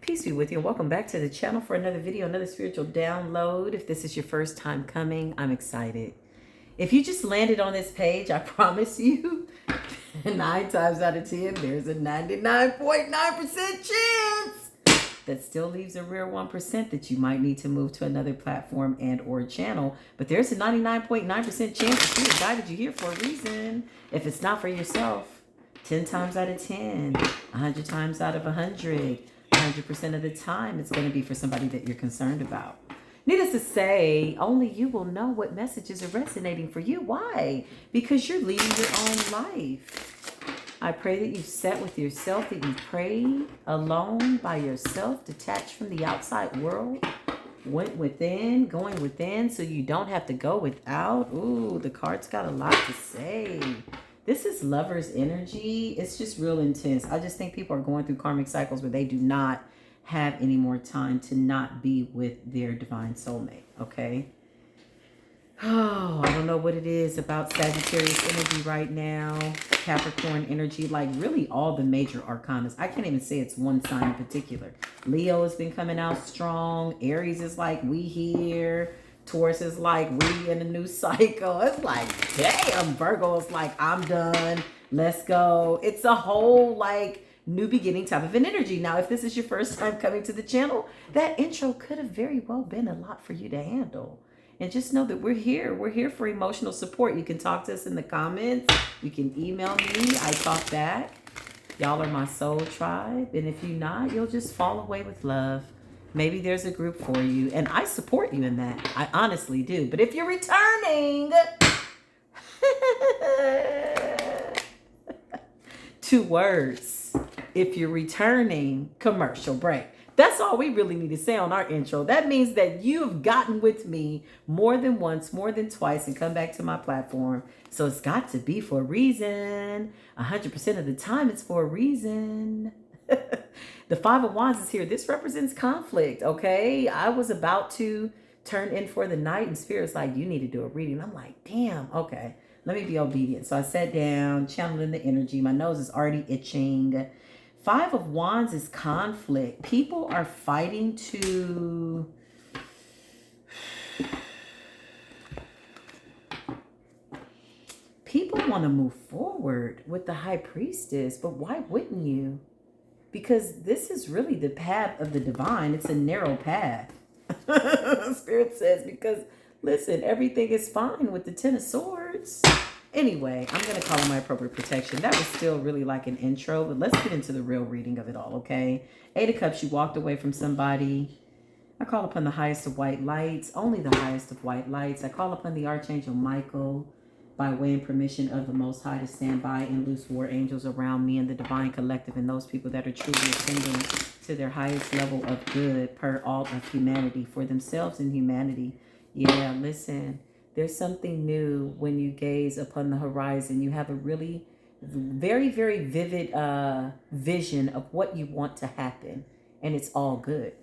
Peace be with you and welcome back to the channel for another video, another spiritual download. If this is your first time coming, I'm excited. If you just landed on this page, I promise you, 9 times out of 10, there's a 99.9% chance that still leaves a rare 1% that you might need to move to another platform and or channel. But there's a 99.9% chance that you guided you here for a reason. If it's not for yourself, 10 times out of 10, 100 times out of 100, 100% of the time, it's going to be for somebody that you're concerned about. Needless to say, only you will know what messages are resonating for you. Why? Because you're leading your own life. I pray that you've sat with yourself, that you prayed alone by yourself, detached from the outside world, went within, going within, so you don't have to go without. Ooh, the card's got a lot to say. This is lover's energy. It's just real intense. I just think people are going through karmic cycles where they do not have any more time to not be with their divine soulmate, okay? Oh, I don't know what it is about Sagittarius energy right now. Capricorn energy, like really all the major arcanas. I can't even say it's one sign in particular. Leo has been coming out strong. Aries is like, we here. Taurus is like, we in a new cycle. It's like, damn. Virgo is like, I'm done. Let's go. It's a whole like new beginning type of an energy. Now, if this is your first time coming to the channel, that intro could have very well been a lot for you to handle. And just know that we're here. We're here for emotional support. You can talk to us in the comments. You can email me. I talk back. Y'all are my soul tribe. And if you're not, you'll just fall away with love. Maybe there's a group for you. And I support you in that. I honestly do. But if you're returning... 2 words. If you're returning, commercial break. That's all we really need to say on our intro. That means that you've gotten with me more than once, more than twice, and come back to my platform. So it's got to be for a reason. 100% of the time, it's for a reason. The 5 of Wands is here. This represents conflict, okay? I was about to turn in for the night, and Spirit's like, you need to do a reading. I'm like, damn, okay. Let me be obedient. So I sat down, channeling the energy. My nose is already itching. 5 of Wands is conflict. People are fighting to... People want to move forward with the High Priestess, but why wouldn't you? Because this is really the path of the divine. It's a narrow path. Spirit says, because, listen, everything is fine with the 10 of Swords. Anyway, I'm going to call on my appropriate protection. That was still really like an intro, but let's get into the real reading of it all, okay? 8 of Cups, you walked away from somebody. I call upon the highest of white lights, only the highest of white lights. I call upon the Archangel Michael by way and permission of the Most High to stand by and loose war angels around me and the divine collective and those people that are truly ascending to their highest level of good per all of humanity for themselves and humanity. Yeah, listen. There's something new when you gaze upon the horizon. You have a really very, very vivid vision of what you want to happen. And it's all good.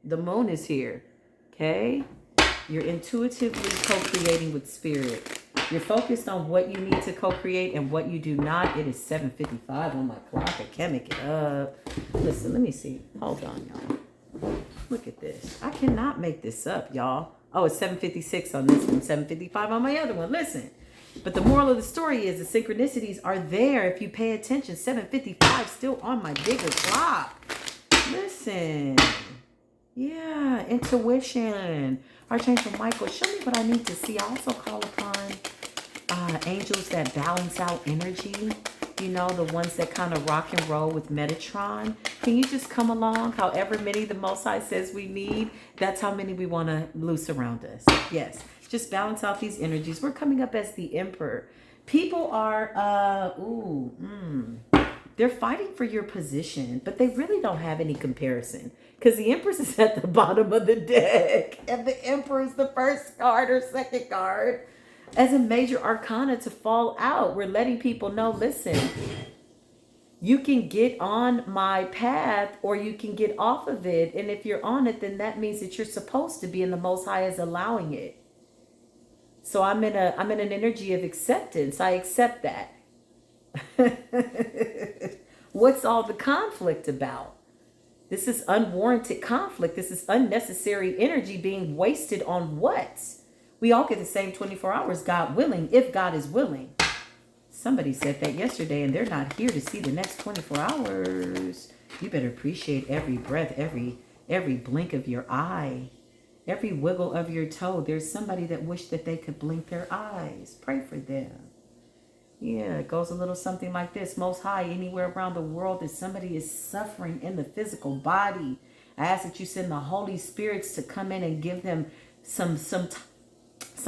The moon is here. Okay? You're intuitively co-creating with spirit. You're focused on what you need to co-create and what you do not. It is 7:55 on my clock. I can't make it up. Listen, let me see. Hold on, y'all. Look at this. I cannot make this up, y'all. Oh, it's 7:56 on this one, 7:55 on my other one. Listen. But the moral of the story is the synchronicities are there if you pay attention. 7:55 still on my bigger clock. Listen. Yeah, intuition. Archangel Michael, show me what I need to see. I also call upon angels that balance out energy. You know, the ones that kind of rock and roll with Metatron. Can you just come along? However many the Most High says we need, that's how many we want to loose around us. Yes, just balance out these energies. We're coming up as the Emperor. People are, they're fighting for your position, but they really don't have any comparison. Because the Empress is at the bottom of the deck. And the Emperor is the first card or second card as a major arcana to fall out. We're letting people know, listen, you can get on my path or you can get off of it. And if you're on it, then that means that you're supposed to be, and the Most High is allowing it. So I'm in an energy of acceptance. I accept that. What's all the conflict about? This is unwarranted conflict. This is unnecessary energy being wasted on what? We all get the same 24 hours, God willing, if God is willing. Somebody said that yesterday, and they're not here to see the next 24 hours. You better appreciate every breath, every blink of your eye, every wiggle of your toe. There's somebody that wished that they could blink their eyes. Pray for them. Yeah, it goes a little something like this. Most High, anywhere around the world that somebody is suffering in the physical body, I ask that you send the Holy Spirits to come in and give them some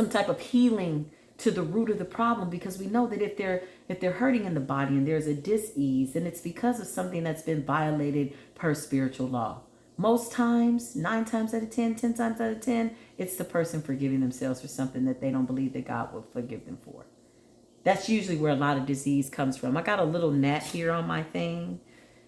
type of healing to the root of the problem, because we know that if they're hurting in the body and there's a dis-ease, then it's because of something that's been violated per spiritual law. Most times, 9 times out of 10, 10 times out of 10, it's the person forgiving themselves for something that they don't believe that God will forgive them for. That's usually where a lot of disease comes from. I got a little gnat here on my thing.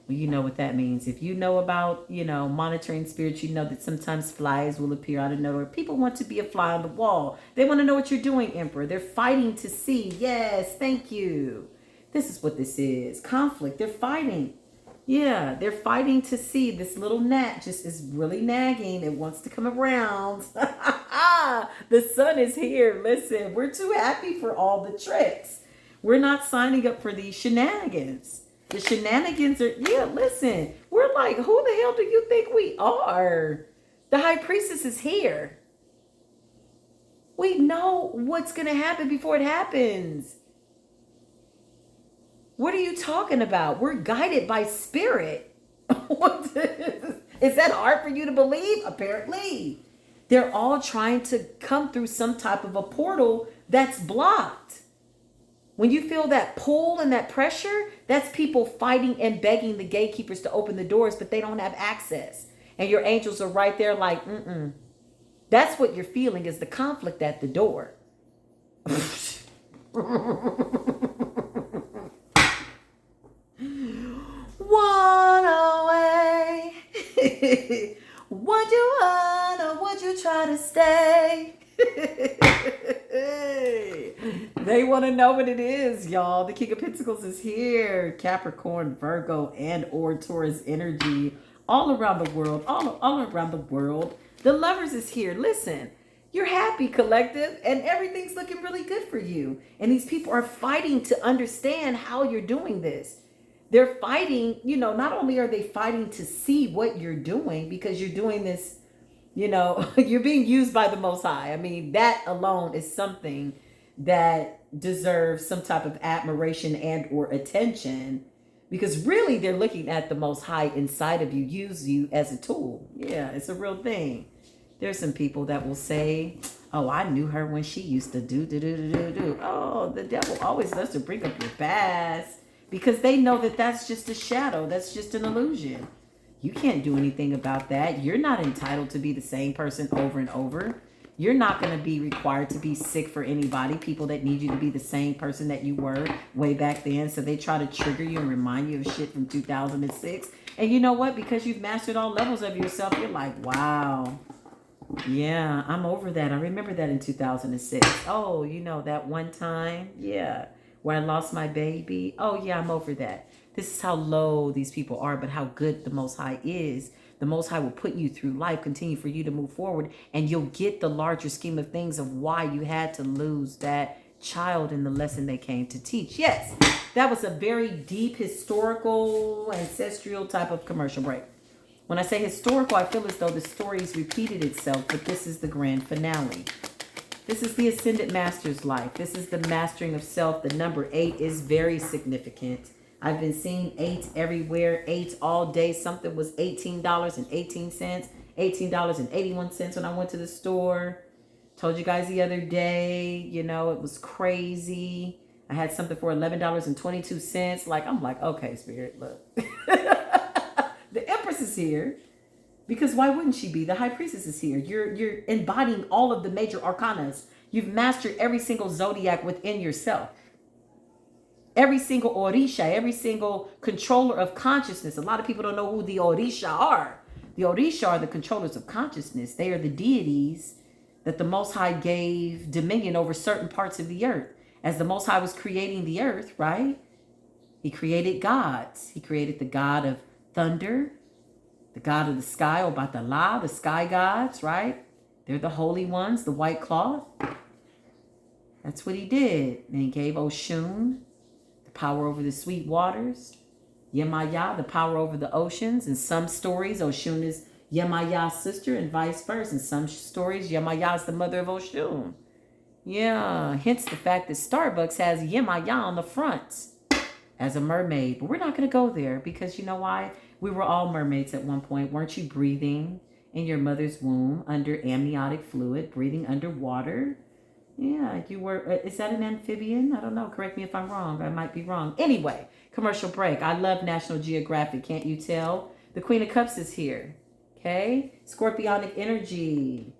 Well, you know what that means. If you know about, monitoring spirits, you know that sometimes flies will appear out of nowhere. People want to be a fly on the wall. They want to know what you're doing, Emperor. They're fighting to see. Yes, thank you. This is what this is. Conflict. They're fighting. Yeah, they're fighting to see. This little gnat just is really nagging. It wants to come around. The sun is here. Listen, we're too happy for all the tricks. We're not signing up for these shenanigans. The shenanigans are, listen, we're like, who the hell do you think we are? The high priestess is here. We know what's going to happen before it happens. What are you talking about? We're guided by spirit. Is that hard for you to believe? Apparently. They're all trying to come through some type of a portal that's blocked. When you feel that pull and that pressure, that's people fighting and begging the gatekeepers to open the doors, but they don't have access. And your angels are right there like, That's what you're feeling, is the conflict at the door. One away. Would you run or would you try to stay? They want to know what it is, y'all. The King of Pentacles is here. Capricorn, Virgo, and or Taurus energy all around the world. All around the world. The Lovers is here. Listen, you're happy, collective, and everything's looking really good for you. And these people are fighting to understand how you're doing this. They're fighting, not only are they fighting to see what you're doing, because you're doing this, you're being used by the Most High. I mean, that alone is something that deserves some type of admiration and or attention, because really they're looking at the Most High inside of you, use you as a tool. Yeah, it's a real thing. There's some people that will say, oh, I knew her when she used to do. Oh, the devil always loves to bring up your past, because they know that that's just a shadow. That's just an illusion. You can't do anything about that. You're not entitled to be the same person over and over. You're not going to be required to be sick for anybody. People that need you to be the same person that you were way back then. So they try to trigger you and remind you of shit from 2006. And you know what? Because you've mastered all levels of yourself, you're like, wow. Yeah, I'm over that. I remember that in 2006. Oh, that one time? Yeah. Where I lost my baby. Oh, yeah, I'm over that. This is how low these people are, but how good the Most High is. The Most High will put you through life, continue for you to move forward, and you'll get the larger scheme of things of why you had to lose that child in the lesson they came to teach. Yes, that was a very deep, historical, ancestral type of commercial break. When I say historical, I feel as though the story's repeated itself, but this is the grand finale. This is the Ascended Master's life. This is the mastering of self. The number 8 is very significant. I've been seeing 8 everywhere. 8 all day. Something was $18.18, $18.81 when I went to the store. Told you guys the other day, it was crazy. I had something for $11.22. I'm like, okay, Spirit, look. The Empress is here. Because why wouldn't she be? The High Priestess is here. You're embodying all of the major arcanas. You've mastered every single zodiac within yourself. Every single Orisha, every single controller of consciousness. A lot of people don't know who the Orisha are. The Orisha are the controllers of consciousness. They are the deities that the Most High gave dominion over certain parts of the earth. As the Most High was creating the earth, right? He created gods. He created the god of thunder, The god of the sky, Obatala, the sky gods, right? They're the holy ones, the white cloth. That's what he did. And he gave Oshun the power over the sweet waters. Yemaya, the power over the oceans. In some stories, Oshun is Yemaya's sister and vice versa. In some stories, Yemaya is the mother of Oshun. Yeah, hence the fact that Starbucks has Yemaya on the front as a mermaid. But we're not going to go there because you know why? We were all mermaids at one point. Weren't you breathing in your mother's womb under amniotic fluid, breathing underwater? Yeah, you were. Is that an amphibian? I don't know. Correct me if I'm wrong. I might be wrong. Anyway, commercial break. I love National Geographic. Can't you tell? The Queen of Cups is here. Okay? Scorpionic energy.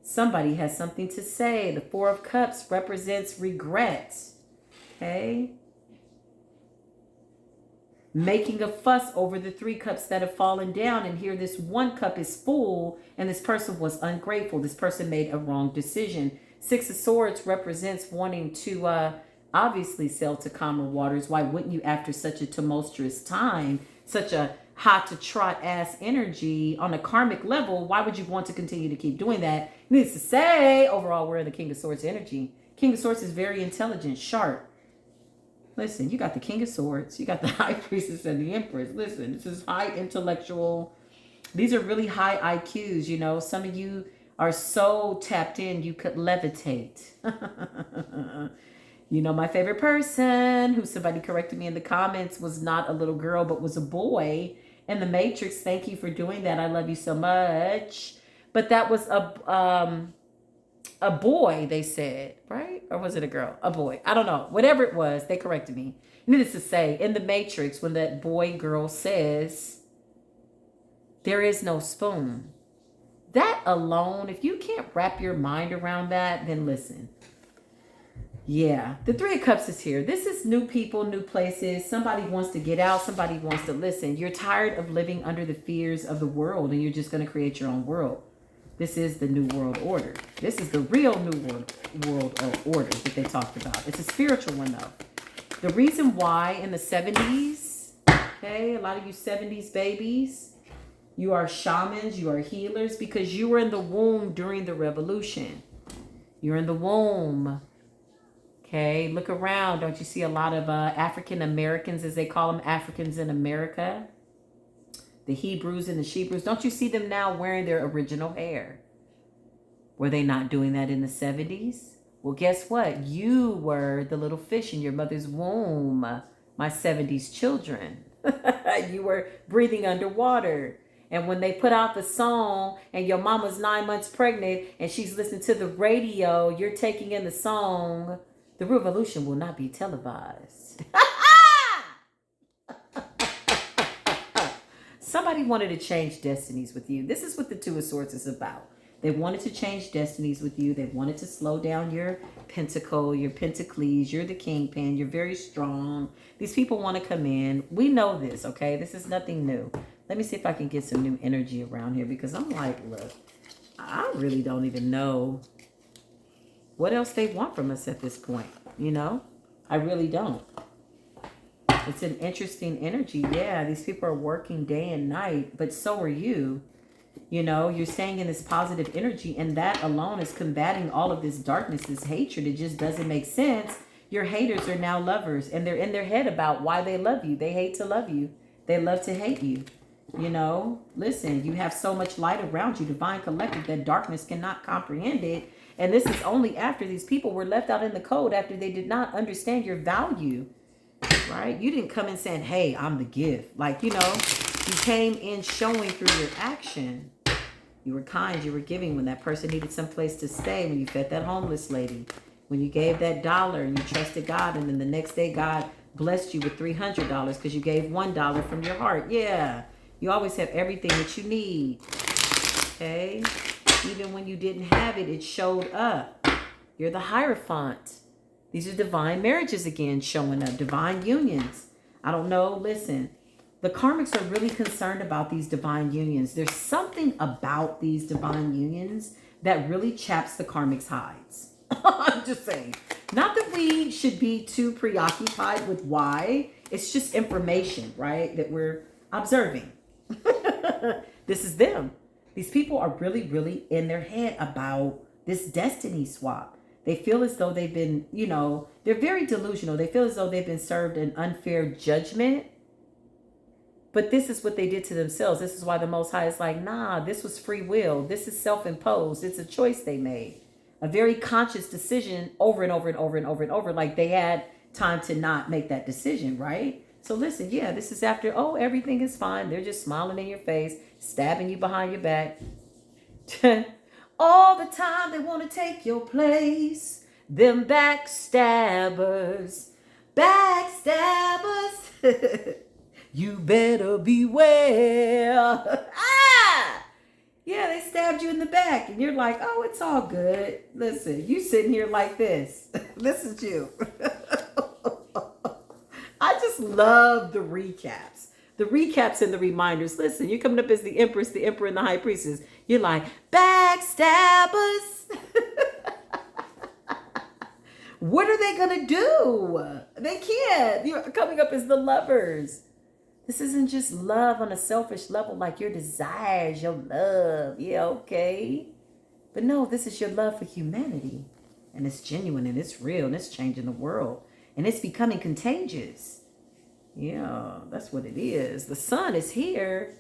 Somebody has something to say. The Four of Cups represents regret. Okay? Making a fuss over the 3 cups that have fallen down. And here this 1 cup is full and this person was ungrateful. This person made a wrong decision. 6 of Swords represents wanting to obviously sail to calmer waters. Why wouldn't you after such a tumultuous time, such a hot to trot ass energy on a karmic level? Why would you want to continue to keep doing that? Needless to say, overall, we're in the King of Swords energy. King of Swords is very intelligent, sharp. Listen, you got the King of Swords, you got the High Priestess and the Empress. Listen, this is high intellectual. These are really high IQs, you know. Some of you are so tapped in, you could levitate. You know, my favorite person, who somebody corrected me in the comments, was not a little girl, but was a boy in the Matrix. Thank you for doing that. I love you so much. But that was a boy, they said, right? Or was it a girl? A boy. I don't know. Whatever it was, they corrected me. Needless to say, in the Matrix, when that boy girl says, there is no spoon. That alone, if you can't wrap your mind around that, then listen. Yeah, the 3 of Cups is here. This is new people, new places. Somebody wants to get out. Somebody wants to listen. You're tired of living under the fears of the world, and you're just going to create your own world. This is the New World Order. This is the real New World Order that they talked about. It's a spiritual one, though. The reason why in the 70s, okay, a lot of you 70s babies, you are shamans, you are healers, because you were in the womb during the revolution. You're in the womb. Okay, look around. Don't you see a lot of African Americans, as they call them, Africans in America? The Hebrews and the Shebrews. Don't you see them now wearing their original hair? Were they not doing that in the 70s? Well, guess what? You were the little fish in your mother's womb, my 70s children. You were breathing underwater. And when they put out the song and your mama's 9 months pregnant and she's listening to the radio, you're taking in the song, the revolution will not be televised. Somebody wanted to change destinies with you. This is what the 2 of Swords is about. They wanted to change destinies with you. They wanted to slow down your pentacle, your pentacles. You're the kingpin. You're very strong. These people want to come in. We know this, okay? This is nothing new. Let me see if I can get some new energy around here, because I'm like, look, I really don't even know what else they want from us at this point, you know? I really don't. It's an interesting energy. Yeah, these people are working day and night, but so are you. You know, you're staying in this positive energy, and that alone is combating all of this darkness, this hatred. It just doesn't make sense. Your haters are now lovers, and they're in their head about why they love you. They hate to love you. They love to hate you. You know, listen, you have so much light around you, divine collective, that darkness cannot comprehend it. And this is only after these people were left out in the cold, after they did not understand your value, right? You didn't come in saying, hey, I'm the gift. Like, you know, you came in showing through your action. You were kind, you were giving when that person needed some place to stay, when you fed that homeless lady, when you gave that $1 and you trusted God, and then the next day God blessed you with $300 because you gave $1 from your heart. Yeah. You always have everything that you need, okay? Even when you didn't have it, it showed up. You're the Hierophant. These are divine marriages again showing up, divine unions. I don't know, listen, the karmics are really concerned about these divine unions. There's something about these divine unions that really chaps the karmics' hides. I'm just saying. Not that we should be too preoccupied with why. It's just information, right, that we're observing. This is them. These people are really, really in their head about this destiny swap. They feel as though they've been, they're very delusional. They feel as though they've been served an unfair judgment. But this is what they did to themselves. This is why the Most High is like, nah, this was free will. This is self-imposed. It's a choice they made. A very conscious decision over and over and over and over and over. Like they had time to not make that decision, right? So listen, yeah, this is after, everything is fine. They're just smiling in your face, stabbing you behind your back. All the time they want to take your place. Them backstabbers. Backstabbers. You better beware. Yeah, they stabbed you in the back. And you're like, oh, it's all good. Listen, you sitting here like this. This is you. I just love the recaps. The recaps and the reminders. Listen, you're coming up as the Empress, the Emperor, and the High Priestess. You're like, backstabbers. What are they going to do? They can't. You're coming up as the Lovers. This isn't just love on a selfish level, like your desires, your love. Yeah, okay. But no, this is your love for humanity. And it's genuine and it's real and it's changing the world. And it's becoming contagious. Yeah, that's what it is. The sun is here.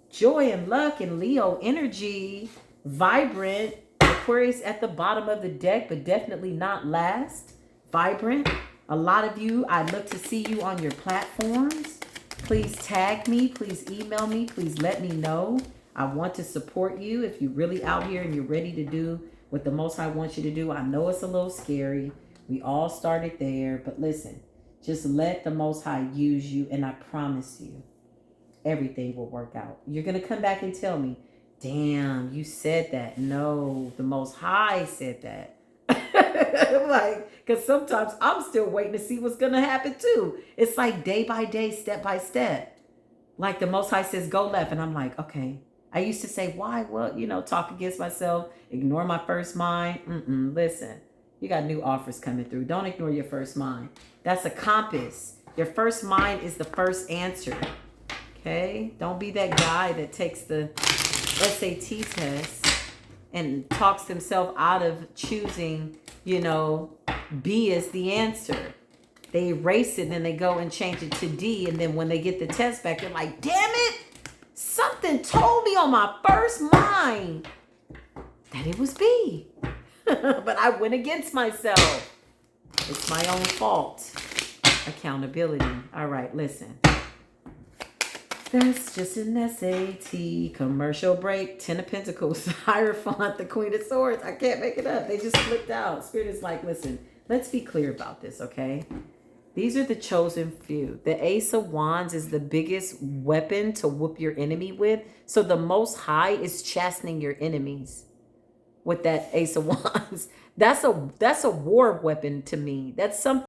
Joy and luck and Leo energy. Vibrant. Aquarius at the bottom of the deck, but definitely not last. Vibrant. A lot of you, I'd love to see you on your platforms. Please tag me. Please email me. Please let me know. I want to support you if you're really out here and you're ready to do what the Most High wants you to do. I know it's a little scary. We all started there. But listen, just let the Most High use you. And I promise you, everything will work out. You're going to come back and tell me, damn, you said that. No, the Most High said that. Like, because sometimes I'm still waiting to see what's going to happen too. It's like day by day, step by step. Like the Most High says, go left. And I'm like, okay. I used to say, why? Well, talk against myself, ignore my first mind. Listen, you got new offers coming through. Don't ignore your first mind. That's a compass. Your first mind is the first answer. Okay? Don't be that guy that takes the SAT test and talks himself out of choosing, B as the answer. They erase it and then they go and change it to D. And then when they get the test back, they're like, damn it, something told me on my first mind that it was B. But I went against myself. It's my own fault. Accountability. All right, listen. That's just an SAT commercial break. 10 of Pentacles, Hierophant, the Queen of Swords. I can't make it up. They just flipped out. Spirit is like, listen, let's be clear about this, okay? These are the chosen few. The Ace of Wands is the biggest weapon to whoop your enemy with. So the Most High is chastening your enemies with that Ace of Wands. That's a war weapon to me. That's something